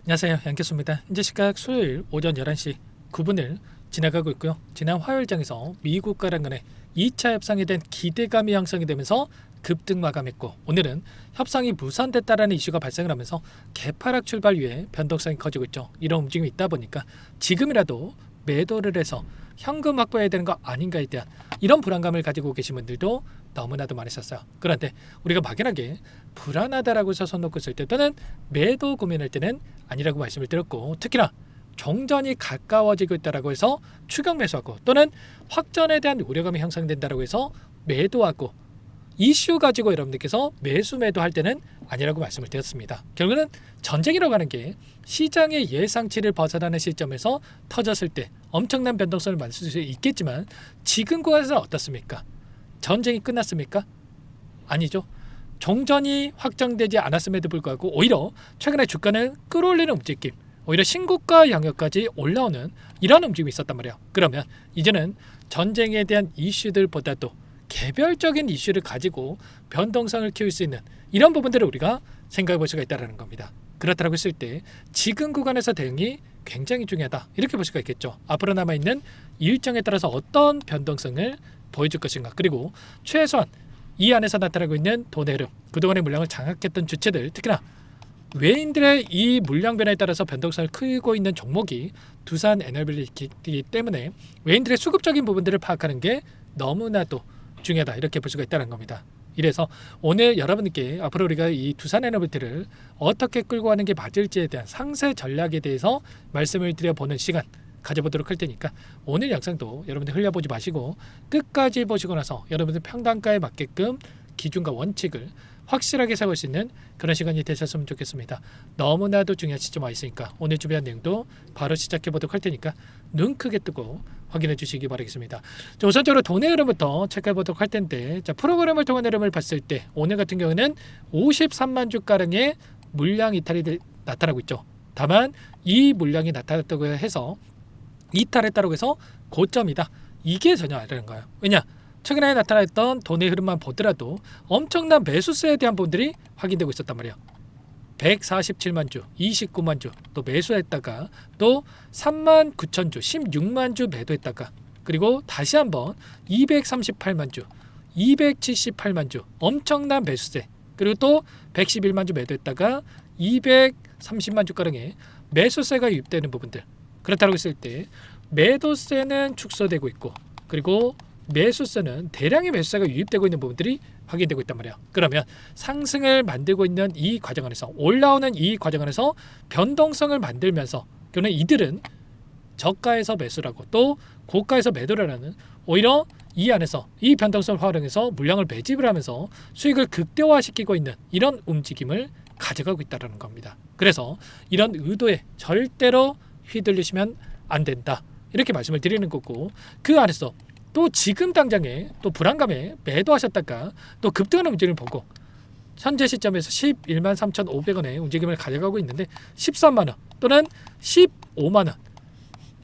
안녕하세요, 양캐수입니다. 현재 시각 수요일 오전 11시 9분을 지나가고 있고요. 지난 화요일장에서 미국과랑 간의 2차 협상에 대한 기대감이 형성이 되면서 급등 마감했고, 오늘은 협상이 무산됐다라는 이슈가 발생을 하면서 개파락 출발 위에 변동성이 커지고 있죠. 이런 움직임이 있다 보니까 지금이라도 매도를 해서 현금 확보해야 되는 거 아닌가에 대한 이런 불안감을 가지고 계신 분들도 너무나도 많으셨어요. 그런데 우리가 막연하게 불안하다라고 해서 손 놓고 있을 때 또는 매도 고민할 때는 아니라고 말씀을 드렸고, 특히나 종전이 가까워지고 있다라고 해서 추격 매수하고 또는 확전에 대한 우려감이 형성된다라고 해서 매도하고 이슈 가지고 여러분들께서 매수 매도할 때는 아니라고 말씀을 드렸습니다. 결국은 전쟁이라고 하는 게 시장의 예상치를 벗어나는 시점에서 터졌을 때 엄청난 변동성을 만들 수 있겠지만, 지금 구간에서는 어떻습니까? 전쟁이 끝났습니까? 아니죠. 종전이 확정되지 않았음에도 불구하고 오히려 최근에 주가는 끌어올리는 움직임, 오히려 신고가 영역까지 올라오는 이런 움직임이 있었단 말이에요. 그러면 이제는 전쟁에 대한 이슈들보다도 개별적인 이슈를 가지고 변동성을 키울 수 있는 이런 부분들을 우리가 생각해 볼 수가 있다는 겁니다. 그렇다고 했을 때 지금 구간에서 대응이 굉장히 중요하다, 이렇게 볼 수가 있겠죠. 앞으로 남아있는 일정에 따라서 어떤 변동성을 보여줄 것인가, 그리고 최소한 이 안에서 나타나고 있는 돈의 흐름, 그동안의 물량을 장악했던 주체들, 특히나 외인들의 이 물량 변화에 따라서 변동성을 크고 있는 종목이 두산 에너빌리티이기 때문에 외인들의 수급적인 부분들을 파악하는 게 너무나도 중요하다, 이렇게 볼 수가 있다는 겁니다. 이래서 오늘 여러분께 앞으로 우리가 이 두산 에너빌리티를 어떻게 끌고 가는 게 맞을지에 대한 상세 전략에 대해서 말씀을 드려보는 시간 가져보도록 할 테니까, 오늘 영상도 여러분들 흘려보지 마시고 끝까지 보시고 나서 여러분들 평단가에 맞게끔 기준과 원칙을 확실하게 세울 수 있는 그런 시간이 되셨으면 좋겠습니다. 너무나도 중요한 시점 와 있으니까 오늘 준비한 내용도 바로 시작해 보도록 할 테니까 눈 크게 뜨고 확인해 주시기 바라겠습니다. 자, 우선적으로 돈의 흐름부터 체크해 보도록 할 텐데, 자, 프로그램을 통한 흐름을 봤을 때 오늘 같은 경우는 53만 주가량의 물량 이탈이 나타나고 있죠. 다만 이 물량이 나타났다고 해서 이탈했다고 해서 고점이다, 이게 전혀 아니라는 거예요. 왜냐? 최근에 나타났던 돈의 흐름만 보더라도 엄청난 매수세에 대한 부분들이 확인되고 있었단 말이에요. 147만 주, 29만 주 또 매수했다가 또 3만 9천 주, 16만 주 매도했다가, 그리고 다시 한번 238만 주, 278만 주 엄청난 매수세, 그리고 또 111만 주 매도했다가 230만 주가량의 매수세가 유입되는 부분들. 그렇다고 했을 때 매도세는 축소되고 있고, 그리고 매수세는 대량의 매수세가 유입되고 있는 부분들이 확인되고 있단 말이에요. 그러면 상승을 만들고 있는 이 과정 안에서, 올라오는 이 과정 안에서 변동성을 만들면서 결국은 이들은 저가에서 매수라고 또 고가에서 매도를 하는, 오히려 이 안에서 이 변동성을 활용해서 물량을 매집을 하면서 수익을 극대화시키고 있는 이런 움직임을 가져가고 있다는 겁니다. 그래서 이런 의도에 절대로 휘둘리시면 안 된다, 이렇게 말씀을 드리는 거고, 그 안에서 또 지금 당장에 또 불안감에 매도하셨다가 또 급등하는 움직임을 보고 현재 시점에서 11만 3,500원의 움직임을 가져가고 있는데 13만원 또는 15만원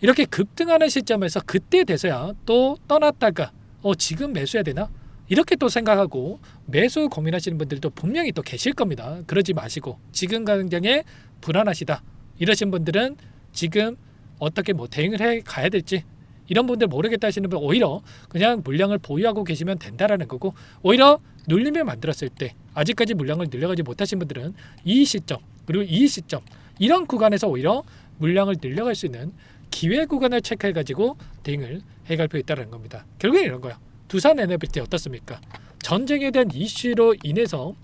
이렇게 급등하는 시점에서 그때 돼서야 또 떠났다가 지금 매수해야 되나? 이렇게 또 생각하고 매수 고민하시는 분들도 분명히 또 계실 겁니다. 그러지 마시고 지금 당장에 불안하시다 이러신 분들은 지금 어떻게 대응을 해 가야 될지, 이런 분들 모르겠다 하시는 분 오히려 그냥 물량을 보유하고 계시면 된다라는 거고, 오히려 눌림을 만들었을 때 아직까지 물량을 늘려가지 못하신 분들은 이 시점, 그리고 이 시점, 이런 구간에서 오히려 물량을 늘려갈 수 있는 기회 구간을 체크해가지고 대응을 해갈 필요 있다는 겁니다. 결국엔 이런 거예요. 두산 에너빌리티 어떻습니까? 전쟁에 대한 이슈로 인해서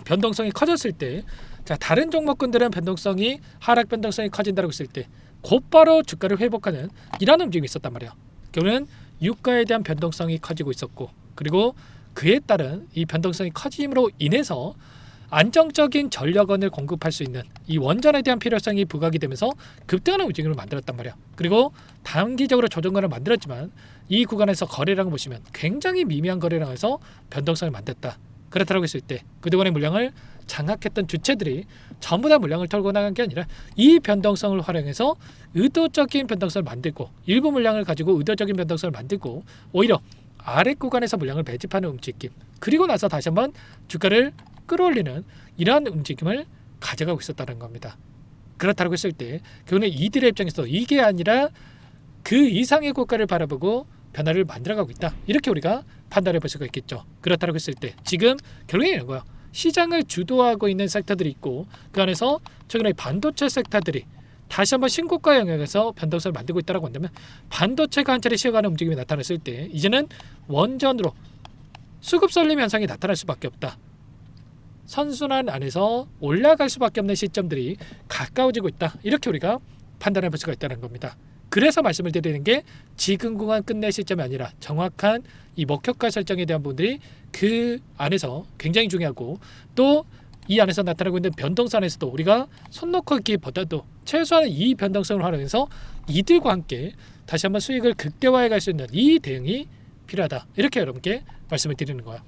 변동성이 커졌을 때, 자, 다른 종목군들은 변동성이 하락 변동성이 커진다고 했을 때 곧바로 주가를 회복하는 이런 움직임이 있었단 말이에요. 결국은 유가에 대한 변동성이 커지고 있었고, 그리고 그에 따른 이 변동성이 커짐으로 인해서 안정적인 전력원을 공급할 수 있는 이 원전에 대한 필요성이 부각이 되면서 급등하는 움직임을 만들었단 말이에요. 그리고 단기적으로 조정권을 만들었지만 이 구간에서 거래량을 보시면 굉장히 미미한 거래량에서 변동성을 만들었다. 그렇다고 했을 때 그동안의 물량을 장악했던 주체들이 전부 다 물량을 털고 나간 게 아니라 이 변동성을 활용해서 의도적인 변동성을 만들고, 일부 물량을 가지고 의도적인 변동성을 만들고 오히려 아래 구간에서 물량을 매집하는 움직임, 그리고 나서 다시 한번 주가를 끌어올리는 이러한 움직임을 가져가고 있었다는 겁니다. 그렇다고 했을 때 그거는 이들의 입장에서 이게 아니라 그 이상의 고가를 바라보고 변화를 만들어가고 있다. 이렇게 우리가 판단해 볼 수가 있겠죠. 그렇다고 했을 때 지금 결론이 이런 거야. 시장을 주도하고 있는 섹터들이 있고 그 안에서 최근에 반도체 섹터들이 다시 한번 신고가 영역에서 변동성을 만들고 있다고 한다면 반도체가 한 차례 쉬어가는 움직임이 나타났을 때 이제는 원전으로 수급 쏠림 현상이 나타날 수밖에 없다. 선순환 안에서 올라갈 수밖에 없는 시점들이 가까워지고 있다. 이렇게 우리가 판단해 볼 수가 있다는 겁니다. 그래서 말씀을 드리는 게 지금 구간 끝낼 시점이 아니라 정확한 이 목표가 설정에 대한 부분들이 그 안에서 굉장히 중요하고 또 이 안에서 나타나고 있는 변동선에서도 우리가 손 놓고 있기보다도 최소한 이 변동성을 활용해서 이들과 함께 다시 한번 수익을 극대화해 갈 수 있는 이 대응이 필요하다. 이렇게 여러분께 말씀을 드리는 거예요.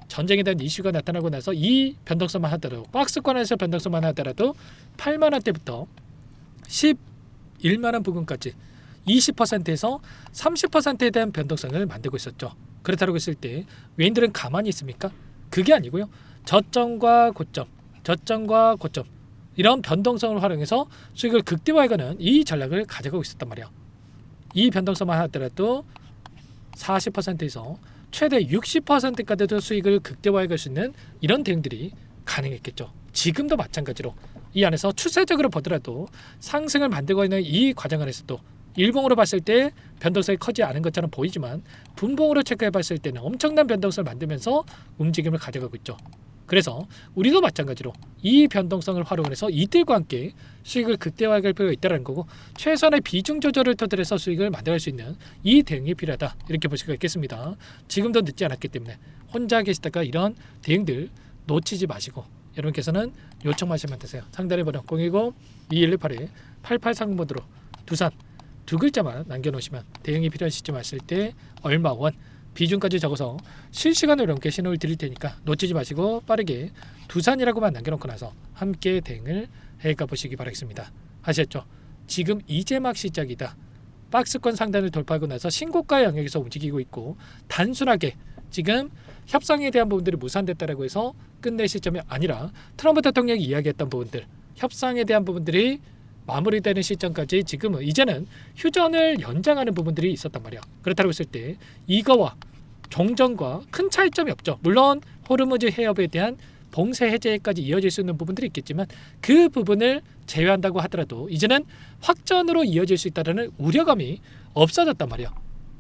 전쟁에 대한 이슈가 나타나고 나서 이 변동성만 하더라도 박스권에서 변동성만 하더라도 8만 원대부터 11만 원 부근까지 20%에서 30%에 대한 변동성을 만들고 있었죠. 그렇다고 했을 때 외인들은 가만히 있습니까? 그게 아니고요. 저점과 고점 이런 변동성을 활용해서 수익을 극대화해가는 이 전략을 가져가고 있었단 말이야. 이 변동성만 하더라도 40%에서 최대 60%까지도 수익을 극대화해갈 수 있는 이런 대응들이 가능했겠죠. 지금도 마찬가지로 이 안에서 추세적으로 보더라도 상승을 만들고 있는 이 과정 안에서도 일봉으로 봤을 때 변동성이 커지지 않은 것처럼 보이지만 분봉으로 체크해 봤을 때는 엄청난 변동성을 만들면서 움직임을 가져가고 있죠. 그래서 우리도 마찬가지로 이 변동성을 활용해서 이들과 함께 수익을 극대화할 필요가 있다는 거고 최소한의 비중 조절을 토대로 수익을 만들어갈 수 있는 이 대응이 필요하다. 이렇게 볼 수가 있겠습니다. 지금도 늦지 않았기 때문에 혼자 계시다가 이런 대응들 놓치지 마시고 여러분께서는 요청하시면 되세요. 상단에 번호 010-2118-8830번으로 두산 두 글자만 남겨놓으시면 대응이 필요한 시점 왔을 때 얼마 원 비중까지 적어서 실시간으로 여러분께 신호를 드릴 테니까 놓치지 마시고 빠르게 두산이라고만 남겨놓고 나서 함께 대응을 해가 보시기 바라겠습니다. 아시겠죠? 지금 이제 막 시작이다. 박스권 상단을 돌파하고 나서 신고가 영역에서 움직이고 있고 단순하게 지금 협상에 대한 부분들이 무산됐다라고 해서 끝낼 시점이 아니라 트럼프 대통령이 이야기했던 부분들 협상에 대한 부분들이 마무리되는 시점까지 지금은 이제는 휴전을 연장하는 부분들이 있었단 말이야. 그렇다고 했을 때 이거와 종전과 큰 차이점이 없죠. 물론 호르무즈 해협에 대한 봉쇄 해제까지 이어질 수 있는 부분들이 있겠지만 그 부분을 제외한다고 하더라도 이제는 확전으로 이어질 수 있다는 우려감이 없어졌단 말이야.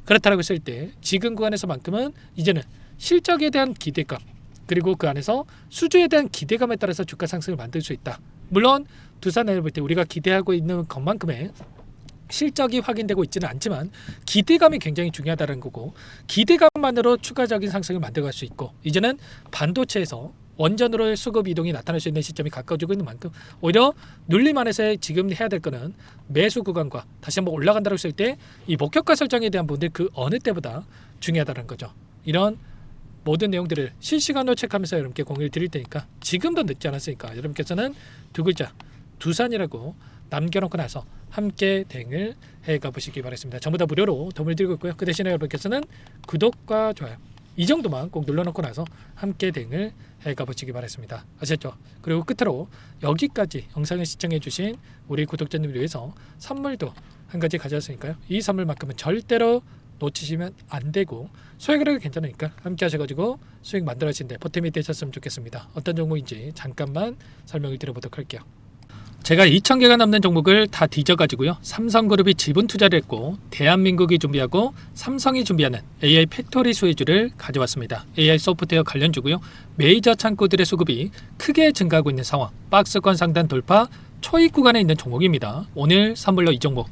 그렇다고 했을 때 지금 구간에서만큼은 이제는 실적에 대한 기대감 그리고 그 안에서 수주에 대한 기대감에 따라서 주가 상승을 만들 수 있다. 물론 두산을 볼 때 우리가 기대하고 있는 것만큼의 실적이 확인되고 있지는 않지만 기대감이 굉장히 중요하다는 거고 기대감만으로 추가적인 상승을 만들어갈 수 있고 이제는 반도체에서 원전으로의 수급 이동이 나타날 수 있는 시점이 가까워지고 있는 만큼 오히려 눌림 안에서 지금 해야 될 거는 매수 구간과 다시 한번 올라간다고 했을 때 이 목표가 설정에 대한 부분들 그 어느 때보다 중요하다는 거죠. 이런 모든 내용들을 실시간으로 체크하면서 여러분께 공유를 드릴 테니까 지금도 늦지 않았으니까 여러분께서는 두 글자 두산이라고 남겨놓고 나서 함께 대응을 해가 보시기 바라겠습니다. 전부 다 무료로 도움을 드리고 있고요. 그 대신에 여러분께서는 구독과 좋아요 이 정도만 꼭 눌러놓고 나서 함께 대응을 해가 보시기 바라겠습니다. 아셨죠? 그리고 끝으로 여기까지 영상을 시청해 주신 우리 구독자님을 위해서 선물도 한 가지 가져왔으니까요. 이 선물만큼은 절대로 놓치시면 안 되고 소액으로 괜찮으니까 함께 하셔가지고 수익 만들어지는데 보탬이 되셨으면 좋겠습니다. 어떤 종목인지 잠깐만 설명을 드려보도록 할게요. 제가 2,000개가 넘는 종목을 다 뒤져가지고요. 삼성그룹이 지분 투자를 했고 대한민국이 준비하고 삼성이 준비하는 AI 팩토리 수혜주를 가져왔습니다. AI 소프트웨어 관련주고요. 메이저 창구들의 수급이 크게 증가하고 있는 상황. 박스권 상단 돌파 초입 구간에 있는 종목입니다. 오늘 선물로 이 종목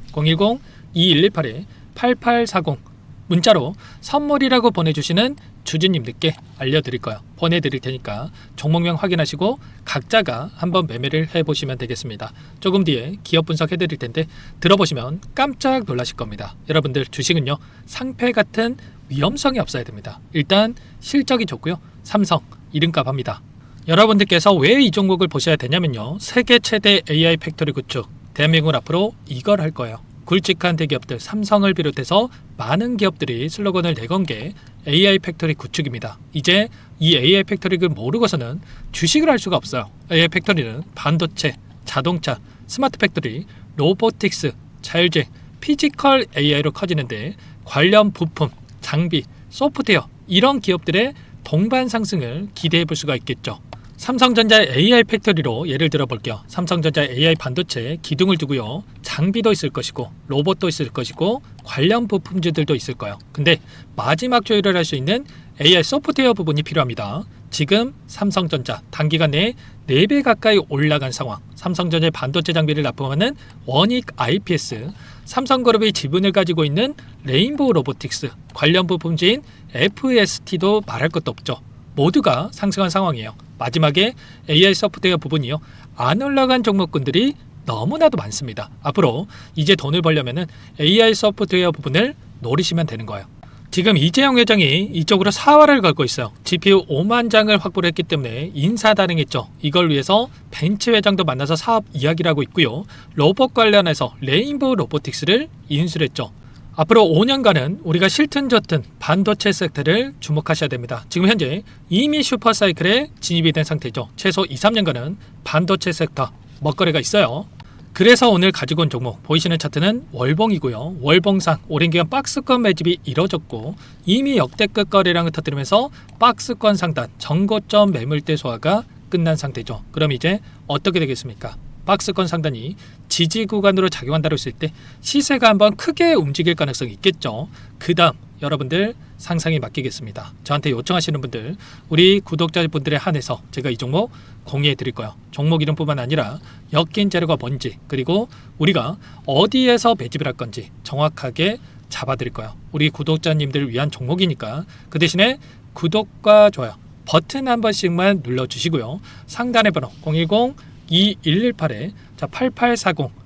010-2118-8840 문자로 선물이라고 보내주시는 주주님들께 알려드릴 거예요. 보내드릴 테니까 종목명 확인하시고 각자가 한번 매매를 해보시면 되겠습니다. 조금 뒤에 기업 분석해드릴 텐데 들어보시면 깜짝 놀라실 겁니다. 여러분들 주식은요 상패 같은 위험성이 없어야 됩니다. 일단 실적이 좋고요. 삼성 이름값 합니다. 여러분들께서 왜 이 종목을 보셔야 되냐면요. 세계 최대 AI 팩토리 구축 대한민국은 앞으로 이걸 할 거예요. 굵직한 대기업들 삼성을 비롯해서 많은 기업들이 슬로건을 내건 게 AI 팩토리 구축입니다. 이제 이 AI 팩토리를 모르고서는 주식을 할 수가 없어요. AI 팩토리는 반도체, 자동차, 스마트 팩토리, 로보틱스, 자율주행, 피지컬 AI로 커지는데 관련 부품, 장비, 소프트웨어 이런 기업들의 동반 상승을 기대해 볼 수가 있겠죠. 삼성전자 AI 팩토리로 예를 들어 볼게요. 삼성전자 AI 반도체 기둥을 두고요. 장비도 있을 것이고 로봇도 있을 것이고 관련 부품주들도 있을 거예요. 근데 마지막 조율을 할 수 있는 AI 소프트웨어 부분이 필요합니다. 지금 삼성전자 단기간 내에 4배 가까이 올라간 상황. 삼성전자의 반도체 장비를 납품하는 원익 IPS, 삼성그룹이 지분을 가지고 있는 레인보우 로보틱스, 관련 부품주인 FST도 말할 것도 없죠. 모두가 상승한 상황이에요. 마지막에 AI 소프트웨어 부분이요. 안 올라간 종목군들이 너무나도 많습니다. 앞으로 이제 돈을 벌려면 AI 소프트웨어 부분을 노리시면 되는 거예요. 지금 이재용 회장이 이쪽으로 사활을 걸고 있어요. GPU 5만 장을 확보를 했기 때문에 인사다능했죠. 이걸 위해서 벤츠 회장도 만나서 사업 이야기를 하고 있고요. 로봇 관련해서 레인보우 로보틱스를 인수를 했죠. 앞으로 5년간은 우리가 싫든 좋든 반도체 섹터를 주목하셔야 됩니다. 지금 현재 이미 슈퍼사이클에 진입이 된 상태죠. 최소 2, 3년간은 반도체 섹터 먹거리가 있어요. 그래서 오늘 가지고 온 종목 보이시는 차트는 월봉이고요. 월봉상 오랜 기간 박스권 매집이 이뤄졌고 이미 역대급 거래량을 터뜨리면서 박스권 상단 정고점 매물대 소화가 끝난 상태죠. 그럼 이제 어떻게 되겠습니까? 박스권 상단이 지지 구간으로 작용한다고 했을 때 시세가 한번 크게 움직일 가능성이 있겠죠. 그 다음 여러분들 상상에 맡기겠습니다. 저한테 요청하시는 분들, 우리 구독자분들에 한해서 제가 이 종목 공유해 드릴 거예요. 종목 이름뿐만 아니라 엮인 재료가 뭔지, 그리고 우리가 어디에서 매집을 할 건지 정확하게 잡아 드릴 거예요. 우리 구독자님들을 위한 종목이니까 그 대신에 구독과 좋아요 버튼 한 번씩만 눌러주시고요. 상단의 번호 010-2118-8840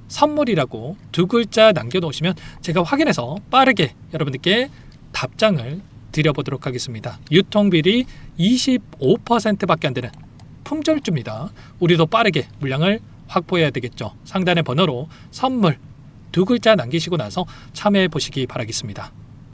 선물이라고 2글자 남겨놓으시면 제가 확인해서 빠르게 여러분들께 답장을 드려보도록 하겠습니다. 유통비리 25%밖에 안 되는 품절주입니다. 우리도 빠르게 물량을 확보해야 되겠죠. 상단의 번호로 선물 2글자 남기시고 나서 참여해 보시기 바라겠습니다.